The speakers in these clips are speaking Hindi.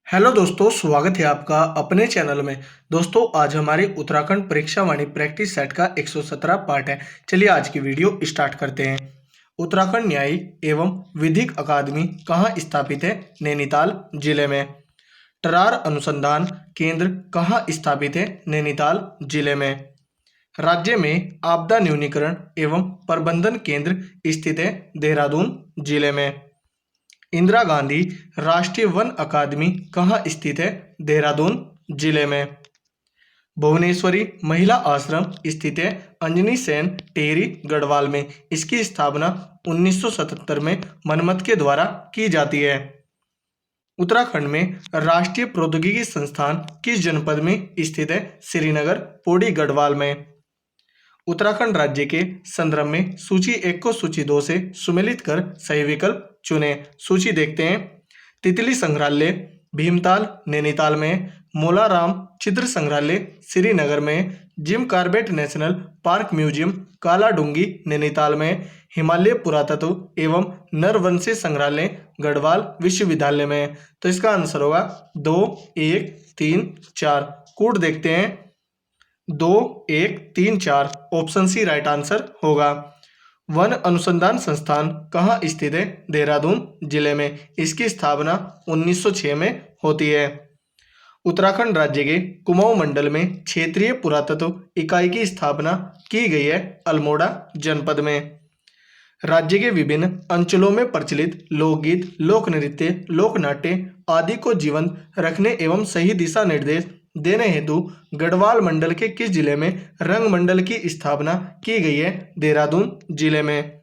हेलो दोस्तों, स्वागत है आपका अपने चैनल में। दोस्तों, आज हमारी उत्तराखंड परीक्षा वाणी प्रैक्टिस सेट का 117 पार्ट है। चलिए आज की वीडियो स्टार्ट करते हैं। उत्तराखंड न्यायिक एवं विधिक अकादमी कहाँ स्थापित है? नैनीताल जिले में। टरार अनुसंधान केंद्र कहाँ स्थापित है? नैनीताल जिले में। राज्य में आपदा न्यूनीकरण एवं प्रबंधन केंद्र स्थित है? देहरादून जिले में। इंदिरा गांधी राष्ट्रीय वन अकादमी कहाँ स्थित है? देहरादून जिले में। भुवनेश्वरी महिला आश्रम स्थित है? अंजनी सेन टेहरी गढ़वाल में। इसकी स्थापना 1977 में मनमत के द्वारा की जाती है। उत्तराखंड में राष्ट्रीय प्रौद्योगिकी संस्थान किस जनपद में स्थित है? श्रीनगर पौड़ी गढ़वाल में। उत्तराखंड राज्य के संदर्भ में सूची 1 को सूची 2 से सुमेलित कर सही विकल्प चुने। सूची देखते हैं। तितली संग्रहालय भीमताल नैनीताल में, मोलाराम चित्र संग्रहालय श्रीनगर में, Jim Corbett national park museum Kaladhungi Nainital में, हिमालय पुरातत्व एवं नरवंशी संग्रहालय गढ़वाल विश्वविद्यालय में। तो इसका आंसर होगा 2, 1, 3, 4। कोड देखते हैं। 2, 1, 3, 4 ऑप्शन सी राइट आंसर होगा। वन अनुसंधान संस्थान कहाँ स्थित है? देहरादून जिले में। इसकी स्थापना 1906 में होती है। उत्तराखंड राज्य के कुमाऊं मंडल में क्षेत्रीय पुरातत्व इकाई की स्थापना की गई है अल्मोड़ा जनपद में। राज्य के विभिन्न अंचलों में प्रचलित लोकगीत, लोक नृत्य, लोक नाट्य आदि को जीवंत रखने एवं सही दिशा निर्देश देने हेतु गढ़वाल मंडल के किस जिले में रंग मंडल की स्थापना की गई है? देहरादून जिले में।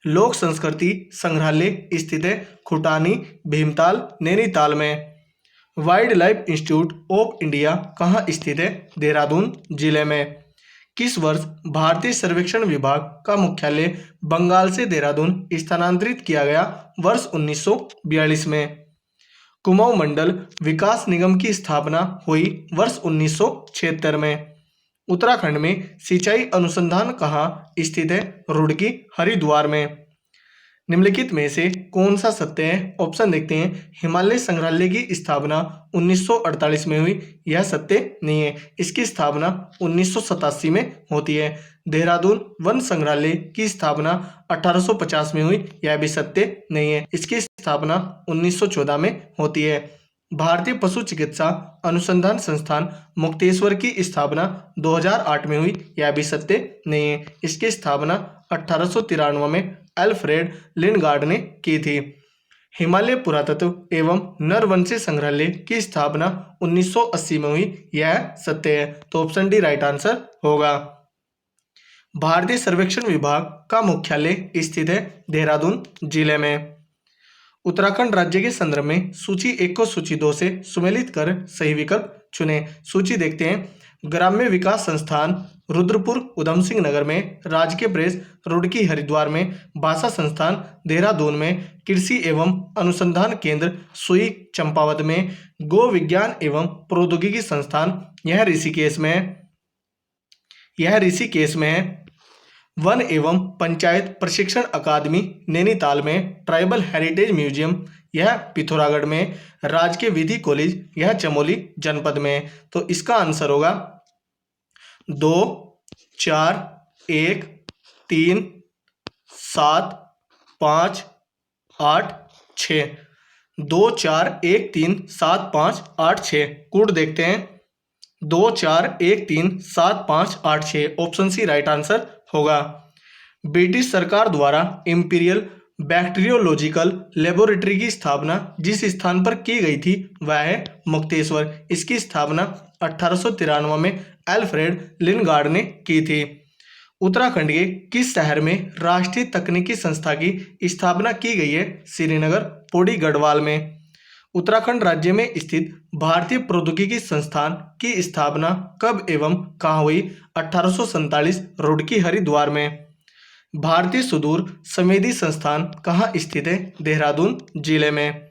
लोक संस्कृति संग्रहालय स्थित है खुटानी भीमताल नैनीताल में। Wild life institute of India कहाँ स्थित है? देहरादून जिले में। किस वर्ष भारतीय सर्वेक्षण विभाग का मुख्यालय बंगाल से देहरादून स्थानांतरित किया गया? वर्ष 1942 में। कुमाऊं मंडल विकास निगम की स्थापना हुई वर्ष 1976 में। उत्तराखंड में सिंचाई अनुसंधान कहाँ स्थित है? रुड़की हरिद्वार में। निम्नलिखित में से कौन सा सत्य है? ऑप्शन देखते हैं। हिमालय संग्रहालय की स्थापना 1948 में हुई, यह सत्य नहीं है। इसकी स्थापना 1987 में होती है। देहरादून वन संग्रहालय की स्थापना 1850 में हुई, यह भी सत्य नहीं है। इसकी स्थापना 1914 में होती है। भारतीय पशु चिकित्सा अनुसंधान संस्थान मुक्तेश्वर की स्थापना 2008 में हुई, यह भी सत्य नहीं है। इसकी स्थापना 1893 में अल्फ्रेड लिनगार्ड ने की थी। हिमालय पुरातत्व एवं नरवंशी संग्रहालय की स्थापना 1980 में हुई, यह सत्य है। तो ऑप्शन डी राइट आंसर होगा। भारतीय सर्वेक्षण विभाग का मुख्यालय स्थित है देहरादून जिले में। उत्तराखंड राज्य के संदर्भ में सूची 1 को सूची 2 से सुमेलित कर सही विकल्प चुने। सूची देखते हैं। ग्राम्य विकास संस्थान रुद्रपुर उधम सिंह नगर में, राजकीय प्रेस रुड़की हरिद्वार में, भाषा संस्थान देहरादून में, कृषि एवं अनुसंधान केंद्र सुई चंपावत में, गो विज्ञान एवं प्रौद्योगिकी संस्थान यह ऋषिकेश में है। वन एवं पंचायत प्रशिक्षण अकादमी नैनीताल में, ट्राइबल हेरिटेज म्यूजियम यह पिथौरागढ़ में, राजकीय विधि कॉलेज यह चमोली जनपद में। तो इसका आंसर होगा 2, 4, 1, 3, 7, 5, 8, 6। 2, 4, 1, 3, 7, 5, 8, 6। कोड देखते हैं। 2, 4, 1, 3, 7, 5, 8, 6 ऑप्शन सी राइट आंसर होगा। ब्रिटिश सरकार द्वारा इंपीरियल बैक्टीरियोलॉजिकल लेबोरेटरी की स्थापना जिस स्थान पर की गई थी वह है मुक्तेश्वर। इसकी स्थापना 1893 में अल्फ्रेड लिनगार्ड ने की थी। उत्तराखंड के किस शहर में राष्ट्रीय तकनीकी संस्था की स्थापना की गई है? श्रीनगर पौड़ी गढ़वाल में। उत्तराखंड राज्य में स्थित भारतीय प्रौद्योगिकी संस्थान की स्थापना कब एवं कहाँ हुई? 1847 रुड़की हरिद्वार में। भारतीय सुदूर संवेदी संस्थान कहाँ स्थित है? देहरादून जिले में।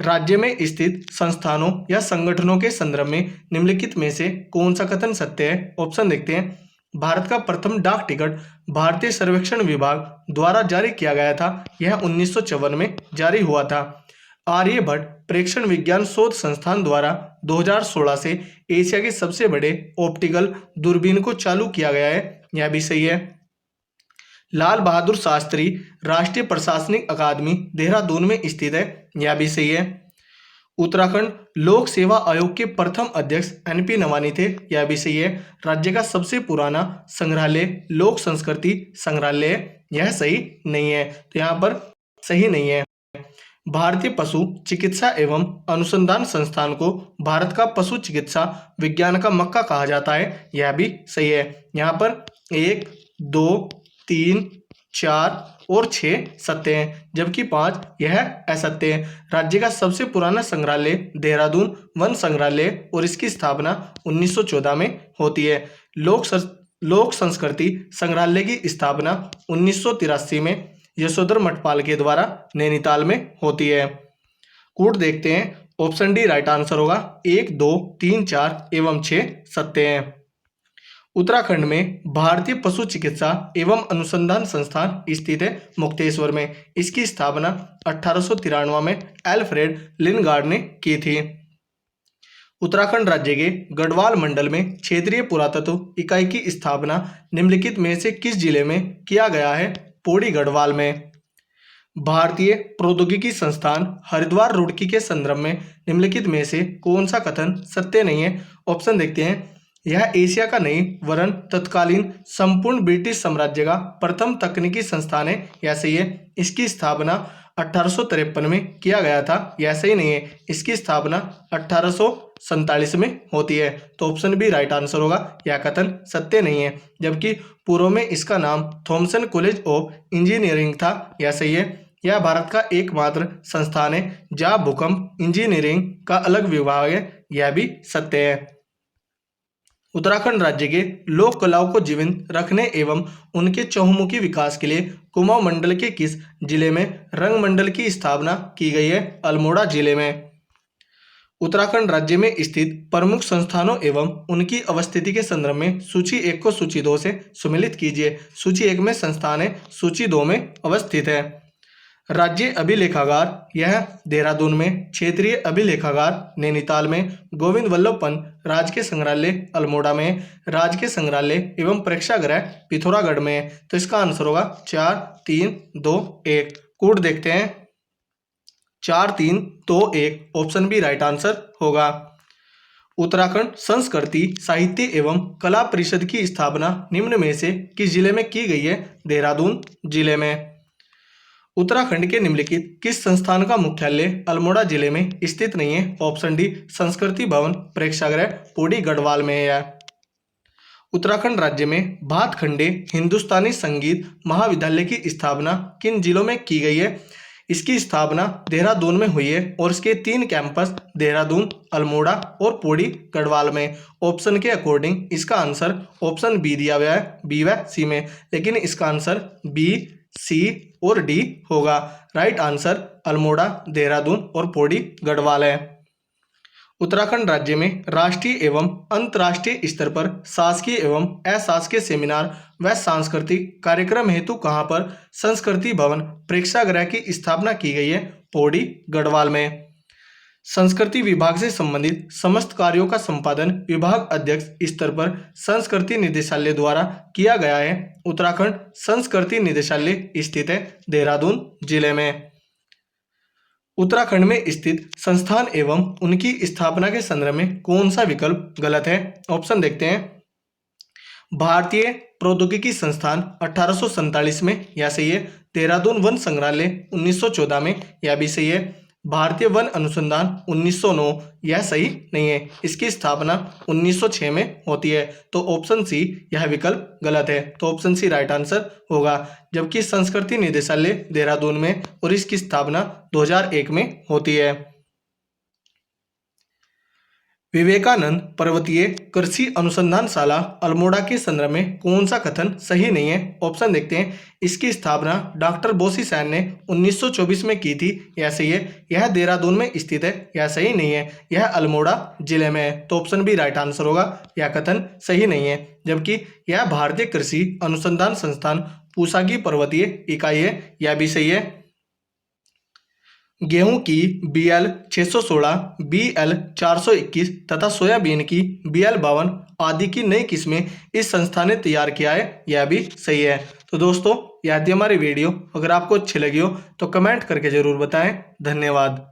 राज्य में स्थित संस्थानों या संगठनों के संदर्भ में निम्नलिखित में से कौन सा कथन सत्य है? ऑप्शन देखते हैं। भारत का प्रथम डाक टिकट भारतीय सर्वेक्षण विभाग द्वारा जारी किया गया था, यह 1954 में जारी हुआ था। आर्यभट्ट प्रेक्षण विज्ञान शोध संस्थान द्वारा 2016 से एशिया के सबसे बड़े ऑप्टिकल दूरबीन को चालू किया गया है, यह भी सही है। लाल बहादुर शास्त्री राष्ट्रीय प्रशासनिक अकादमी देहरादून में स्थित है, यह भी सही है। उत्तराखंड लोक सेवा आयोग के प्रथम अध्यक्ष NP नवानी थे, यह भी सही है। राज्य का सबसे पुराना संग्रहालय लोक संस्कृति संग्रहालय है, यह सही नहीं है, तो यहाँ पर सही नहीं है। भारतीय पशु चिकित्सा एवं अनुसंधान संस्थान को भारत का पशु चिकित्सा विज्ञान का मक्का कहा जाता है, यह भी सही है। यहाँ पर 1, 2, 3, 4 और 6 सत्य हैं, जबकि 5 यह असत्य है। राज्य का सबसे पुराना संग्रहालय देहरादून वन संग्रहालय और इसकी स्थापना 1914 में होती है। लोक संस्कृति संग्रहालय की स्थापना 1983 में यशोधर मठपाल के द्वारा नैनीताल में होती है। कूट देखते हैं, ऑप्शन डी राइट आंसर होगा। 1, 2, 3, 4 एवं 6 सत्य हैं। उत्तराखंड में भारतीय पशु चिकित्सा एवं अनुसंधान संस्थान स्थित है मुक्तेश्वर में। इसकी स्थापना 1893 में एल्फ्रेड लिनगार्ड ने की थी। उत्तराखंड राज्य के गढ़वाल मंडल में क्षेत्रीय पुरातत्व इकाई की स्थापना निम्नलिखित में से किस जिले में किया गया है? पौड़ी गढ़वाल में। भारतीय प्रौद्योगिकी संस्थान हरिद्वार रुड़की के संदर्भ में निम्नलिखित में से कौन सा कथन सत्य नहीं है? ऑप्शन देखते हैं। यह एशिया का नहीं वरन तत्कालीन संपूर्ण ब्रिटिश साम्राज्य का प्रथम तकनीकी संस्थान है, यह सही है। इसकी स्थापना 1853 में किया गया था, यह सही नहीं है। इसकी स्थापना 1847 में होती है, तो ऑप्शन बी राइट आंसर होगा। यह कथन सत्य नहीं है। जबकि पूर्व में इसका नाम थॉमसन कॉलेज ऑफ इंजीनियरिंग था, यह सही है। यह भारत का एकमात्र संस्थान है जहाँ भूकंप इंजीनियरिंग का अलग विभाग है, यह भी सत्य है। उत्तराखंड राज्य के लोक कलाओं को जीवंत रखने एवं उनके चहुमुखी विकास के लिए कुमाऊं मंडल के किस जिले में रंग मंडल की स्थापना की गई है? अल्मोड़ा जिले में। उत्तराखंड राज्य में स्थित प्रमुख संस्थानों एवं उनकी अवस्थिति के संदर्भ में सूची 1 को सूची 2 से सुमेलित कीजिए। सूची 1 में संस्थान है, सूची 2 में अवस्थित है। राज्य अभिलेखागार यह देहरादून में, क्षेत्रीय अभिलेखागार नैनीताल में, गोविंद वल्लभ पंत राजकीय संग्रहालय अल्मोड़ा में, राजकीय संग्रहालय एवं प्रेक्षागृह पिथौरागढ़ में है। तो इसका आंसर होगा 4, 3, 2, 1। कूट देखते हैं, 4, 3, 2, 1 ऑप्शन बी राइट आंसर होगा। उत्तराखंड संस्कृति साहित्य एवं कला परिषद की स्थापना निम्न में से किस जिले में की गई है? देहरादून जिले में। उत्तराखंड के निम्नलिखित किस संस्थान का मुख्यालय अल्मोड़ा जिले में स्थित नहीं है? ऑप्शन डी संस्कृति भवन प्रेक्षागृह पौड़ी गढ़वाल में है। उत्तराखंड राज्य में भातखंडे हिंदुस्तानी संगीत महाविद्यालय की स्थापना किन जिलों में की गई है? इसकी स्थापना देहरादून में हुई है और इसके 3 कैंपस देहरादून, अल्मोड़ा और पौड़ी गढ़वाल में। ऑप्शन के अकॉर्डिंग इसका आंसर ऑप्शन बी दिया गया है, बी व सी में, लेकिन इसका आंसर बी, सी और डी होगा। राइट आंसर अल्मोड़ा, देहरादून और पौड़ी गढ़वाल है। उत्तराखंड राज्य में राष्ट्रीय एवं अंतर्राष्ट्रीय स्तर पर शासकीय एवं अशासकीय सेमिनार व सांस्कृतिक कार्यक्रम हेतु कहां पर संस्कृति भवन प्रेक्षागृह की स्थापना की गई है? पौड़ी गढ़वाल में। संस्कृति विभाग से संबंधित समस्त कार्यों का संपादन विभाग अध्यक्ष स्तर पर संस्कृति निदेशालय द्वारा किया गया है। उत्तराखंड संस्कृति निदेशालय स्थित है देहरादून जिले में। उत्तराखंड में स्थित संस्थान एवं उनकी स्थापना के संदर्भ में कौन सा विकल्प गलत है? ऑप्शन देखते हैं। भारतीय प्रौद्योगिकी संस्थान 1847 में, यह सही है। देहरादून वन संग्रहालय 1914 में, यह भी सही है। भारतीय वन अनुसंधान 1909, यह सही नहीं है। इसकी स्थापना 1906 में होती है, तो ऑप्शन सी यह विकल्प गलत है, तो ऑप्शन सी राइट आंसर होगा। जबकि संस्कृति निदेशालय देहरादून में और इसकी स्थापना 2001 में होती है। विवेकानंद पर्वतीय कृषि अनुसंधानशाला अल्मोड़ा के संदर्भ में कौन सा कथन सही नहीं है? ऑप्शन देखते हैं। इसकी स्थापना डॉक्टर बोसी सैन ने 1924 में की थी, यह सही है। यह देहरादून में स्थित है, यह सही नहीं है। यह अल्मोड़ा जिले में है, तो ऑप्शन बी राइट आंसर होगा। यह कथन सही नहीं है। जबकि यह भारतीय कृषि अनुसंधान संस्थान पूसा की पर्वतीय इकाई है, यह भी सही है। गेहूं की BL 616, BL 421 तथा सोयाबीन की BL 52 आदि की नई किस्में इस संस्था ने तैयार किया है, यह भी सही है। तो दोस्तों, यह थी हमारी वीडियो। अगर आपको अच्छी लगी हो तो कमेंट करके ज़रूर बताएं। धन्यवाद।